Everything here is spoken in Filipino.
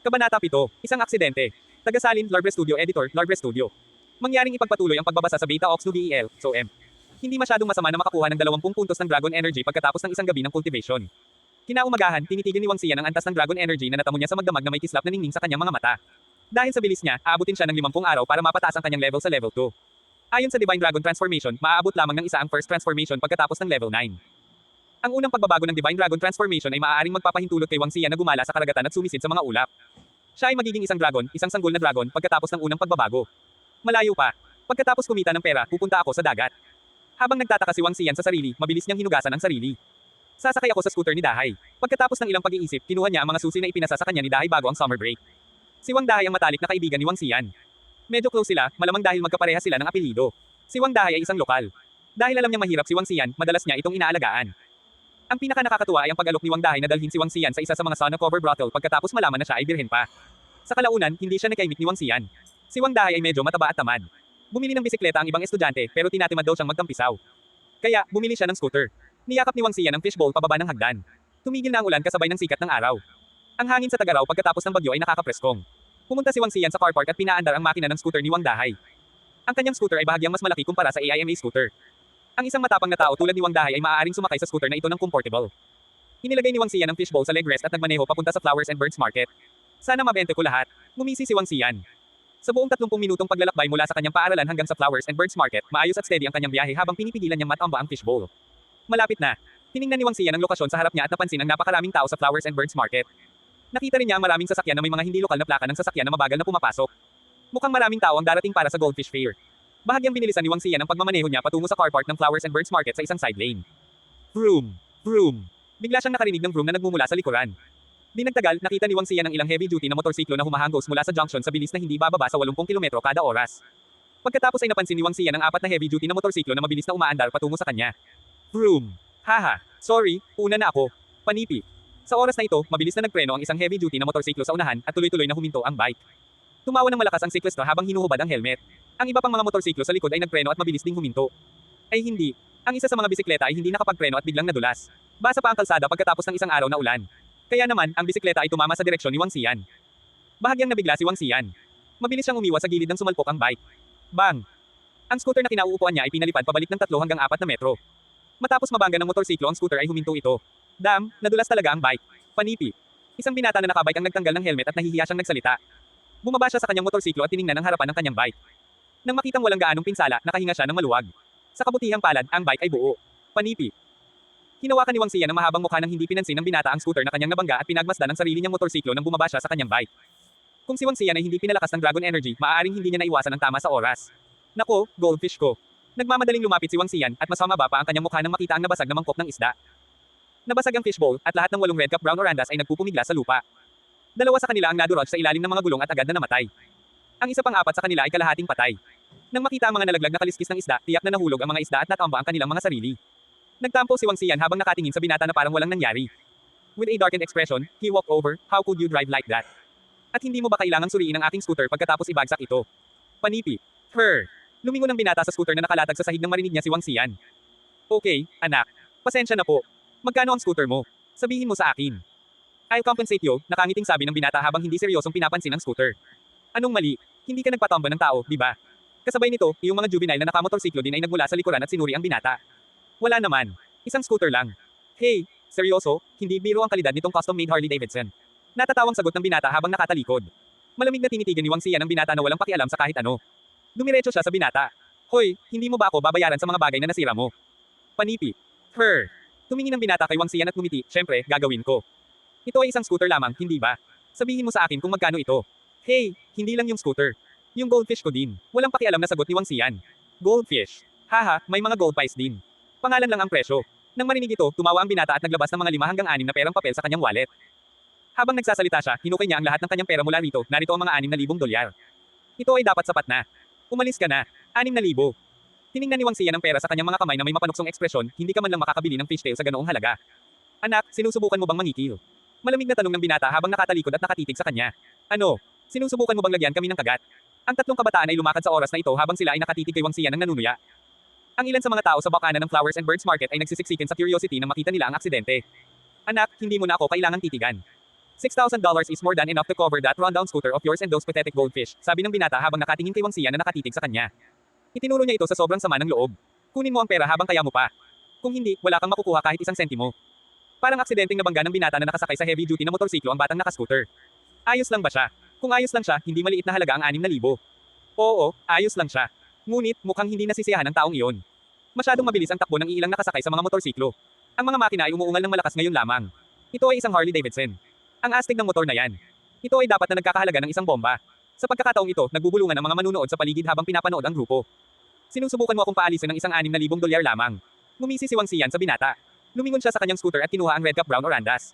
Kabanata 7. Isang aksidente. Tagasalin, Larbre Studio Editor, Larbre Studio. Mangyaring ipagpatuloy ang pagbabasa sa Beta Ops no DEL, so M. Hindi masyadong masama na makakuha ng 20 puntos ng Dragon Energy pagkatapos ng isang gabi ng cultivation. Kinaumagahan, tinitigan ni Wang Xian ang antas ng Dragon Energy na natamo niya sa magdamag na may kislap na ningning sa kanyang mga mata. Dahil sa bilis niya, aabutin siya ng 50 araw para mapataas ang kanyang level sa level 2. Ayon sa Divine Dragon Transformation, maaabot lamang ng isa ang first transformation pagkatapos ng level 9. Ang unang pagbabago ng Divine Dragon Transformation ay maaaring magpapahintulot kay Wang Xian na gumala sa karagatan at sumisid sa mga ulap. Siya ay magiging isang dragon, isang sanggol na dragon pagkatapos ng unang pagbabago. Malayo pa. Pagkatapos kumita ng pera, pupunta ako sa dagat. Habang nagtataka si Wang Xian sa sarili, mabilis niyang hinugasan ang sarili. Sasakay ako sa scooter ni Dahay. Pagkatapos ng ilang pag-iisip, kinuha niya ang mga susi na ipinasa sa kanya ni Dahay bago ang summer break. Si Wang Dahay ang matalik na kaibigan ni Wang Xian. Medyo close sila, malamang dahil magkapareha sila ng apelyido. Si Wang Dahay ay isang lokal. Dahil alam niyang mahirap si Wang Xian, madalas niya itong inaalagaan. Ang pinaka-nakakatuwa ay ang pag-alok ni Wang Dahay na dalhin si Wang Xian sa isa sa mga sauna cover brothel pagkatapos malaman na siya ay birhen pa. Sa kalaunan, hindi siya nakaimik ni Wang Xian. Si Wang Dahay ay medyo mataba at tamad. Bumili ng bisikleta ang ibang estudyante pero tinatimad daw siyang magtampisaw. Kaya, bumili siya ng scooter. Niyakap ni Wang Xian ang fishbowl pababa ng hagdan. Tumigil na ang ulan kasabay ng sikat ng araw. Ang hangin sa Tagaraw pagkatapos ng bagyo ay nakakapreskong. Pumunta si Wang Xian sa car park at pinaandar ang makina ng scooter ni Wang Dahay. Ang kanyang scooter ay bahagyang mas malaki kumpara sa AIMA scooter. Ang isang matapang na tao tulad ni Wang Dahay ay maaaring sumakay sa scooter na ito ng comfortable. Inilagay ni Wang Xian ang fishbowl sa leg rest at nagmaneho papunta sa Flowers and Birds Market. Sana mabente ko lahat. Ngumisi si Wang Xian. Sa buong 30 minutong paglalakbay mula sa kanyang paaralan hanggang sa Flowers and Birds Market, maayos at steady ang kanyang biyahe habang pinipigilan niyang matamba ang fishbowl. Malapit na. Tiningnan ni Wang Xian ang lokasyon sa harap niya at napansin ang napakaraming tao sa Flowers and Birds Market. Nakita rin niya ang maraming sasakyan na may mga hindi lokal na plaka ng sasakyan na mabagal na pumapasok. Mukhang maraming tao ang darating para sa Goldfish Fair. Bahagyang binilisan ni Wang Xian ang pagmamaneho niya patungo sa car park ng Flowers and Birds Market sa isang side lane. Vroom! Vroom! Bigla siyang nakarinig ng vroom na nagmumula sa likuran. Di nagtagal, nakita ni Wang Xian ang ilang heavy-duty na motorsiklo na humahanggos mula sa junction sa bilis na hindi bababa sa 80 km kada oras. Pagkatapos ay napansin ni Wang Xian ang 4 na heavy-duty na motorsiklo na mabilis na umaandar patungo sa kanya. Vroom! Haha! Sorry, una na ako. Panipi. Sa oras na ito, mabilis na nagpreno ang isang heavy-duty na motorsiklo sa unahan at tuloy-tuloy na huminto ang bike. Tumawa ng malakas ang siklista habang hinuhubad ang helmet. Ang iba pang mga motorsiklo sa likod ay nagpreno at mabilis ding huminto. Ay hindi. Ang isa sa mga bisikleta ay hindi nakapagpreno at biglang nadulas. Basa pa ang kalsada pagkatapos ng isang araw na ulan. Kaya naman, ang bisikleta ay tumama sa direksyon ni Wang Xian. Bahagyang nabigla si Wang Xian. Mabilis siyang umiwas sa gilid ng sumalpok ang bike. Bang! Ang scooter na kinauupuan niya ay pinalipad pabalik ng 3 hanggang 4 na metro. Matapos mabangga ng motorsiklo ang scooter ay huminto ito. Damn, nadulas talaga ang bike. Panipi. Isang binata na nakabike ang nagtanggal ng helmet at nahihiya siyang nagsalita. Bumaba siya sa kanyang motorsiklo at tiningnan ang harapan ng kanyang bike. Nang makitang walang gaanong pinsala, nakahinga siya ng maluwag. Sa kabutihang palad, ang bike ay buo. Panipi. Hinawakan ni Wang Xian ang mahabang mukha nang hindi pinansin ng binata ang scooter na kanyang nabangga at pinagmasdan ang sarili niyang motorsiklo nang bumaba siya sa kanyang bike. Kung si Wang Xian ay hindi pinalakas ng Dragon Energy, maaaring hindi niya naiwasan ang tama sa oras. Nako, goldfish ko. Nagmamadaling lumapit si Wang Xian at mas humaba pa ang kanyang mukha nang makita ang nabasag na mangkok ng isda. Nabasag ang fishbowl at lahat ng 8 red cap brown orandas ay nagpupumigla sa lupa. 2 sa kanila ang nadurog sa ilalim ng mga gulong at agad na namatay. Ang isa pang 4 sa kanila ay kalahating patay. Nang makita ang mga nalaglag na kaliskis ng isda, tiyak na nahulog ang mga isda at natamba ang kanilang mga sarili. Nagtampo si Wang Xian habang nakatingin sa binata na parang walang nangyari. With a darkened expression, he walked over. How could you drive like that? At hindi mo ba kailangang suriin ang aking scooter pagkatapos ibagsak ito? Panipi. Lumingon ang binata sa scooter na nakalatag sa sahig nang marinig niya si Wang Xian. Okay, anak. Pasensya na po. Magkano ang scooter mo? Sabihin mo sa akin. I'll compensate you, nakangiting sabi ng binata habang hindi seryosong pinapansin ang scooter. Anong mali? Hindi ka nagpatamba ng tao, di ba? Kasabay nito, yung mga juvenile na nakamotorsiklo din ay nagmula sa likuran at sinuri ang binata. Wala naman. Isang scooter lang. Hey, seryoso, hindi biro ang kalidad nitong custom-made Harley Davidson. Natatawang sagot ng binata habang nakatalikod. Malamig na tinitigan ni Wang Xian ang binata na walang pakialam sa kahit ano. Dumiretso siya sa binata. Hoy, hindi mo ba ako babayaran sa mga bagay na nasira mo? Panipi. Tumingin ang binata kay Wang Xian at ngumiti, syempre, gagawin ko. Ito ay isang scooter lamang, hindi ba? Sabihin mo sa akin kung magkano ito. Hey, hindi lang yung scooter. Yung goldfish ko din. Walang pakialam na sagot ni Wang Xian. Goldfish. Haha, may mga gold pies din. Pangalan lang ang presyo. Nang marinig ito, tumawa ang binata at naglabas ng mga 5 hanggang 6 na perang papel sa kanyang wallet. Habang nagsasalita siya, hinukay niya ang lahat ng kanyang pera mula rito, narito ang mga 6,000 dolyar. Ito ay dapat sapat na. Umalis ka na. 6,000. Tiningnan ni Wang Xian ang pera sa kanyang mga kamay na may mapanuksong ekspresyon, hindi ka man lang makakabili ng fishtail sa ganoong halaga. Anak, sinusubukan mo bang mangikil? Malamig na tanong ng binata habang nakatalikod at nakatitig sa kanya. Ano? Sinusubukan mo bang lagyan kami ng kagat? Ang 3 kabataan ay lumakad sa oras na ito habang sila ay nakatitig kay Wang Xian ng nanunuya. Ang ilan sa mga tao sa bakana ng Flowers and Birds Market ay nagsisiksikin sa curiosity nang makita nila ang aksidente. Anak, hindi mo na ako kailangang titigan. $6,000 is more than enough to cover that rundown scooter of yours and those pathetic goldfish, sabi ng binata habang nakatingin kay Wang Xian na nakatitig sa kanya. Itinuro niya ito sa sobrang sama ng loob. Kunin mo ang pera habang kaya mo pa. Kung hindi, wala kang makukuha kahit isang sentimo. Parang aksidenteng nabangga ng binata na nakasakay sa heavy duty na motorsiklo ang batang naka-scooter. Ayos lang ba siya? Kung ayos lang siya, hindi maliit na halaga ang 6,000. Oo, ayos lang siya. Ngunit, mukhang hindi nasisiyahan ng taong iyon. Masyadong mabilis ang takbo ng ilang nakasakay sa mga motorsiklo. Ang mga makina ay umuungal ng malakas ngayon lamang. Ito ay isang Harley Davidson. Ang astig ng motor na yan. Ito ay dapat na nagkakahalaga ng isang bomba. Sa pagkakataong ito, nagbubulungan ang mga manunood sa paligid habang pinapanood ang grupo. Sinusubukan mo akong paalisin ng isang $6,000 lamang. Ngumisi si Wang Xian sa binata. Lumingon siya sa kanyang scooter at kinuha ang red cap brown orandas.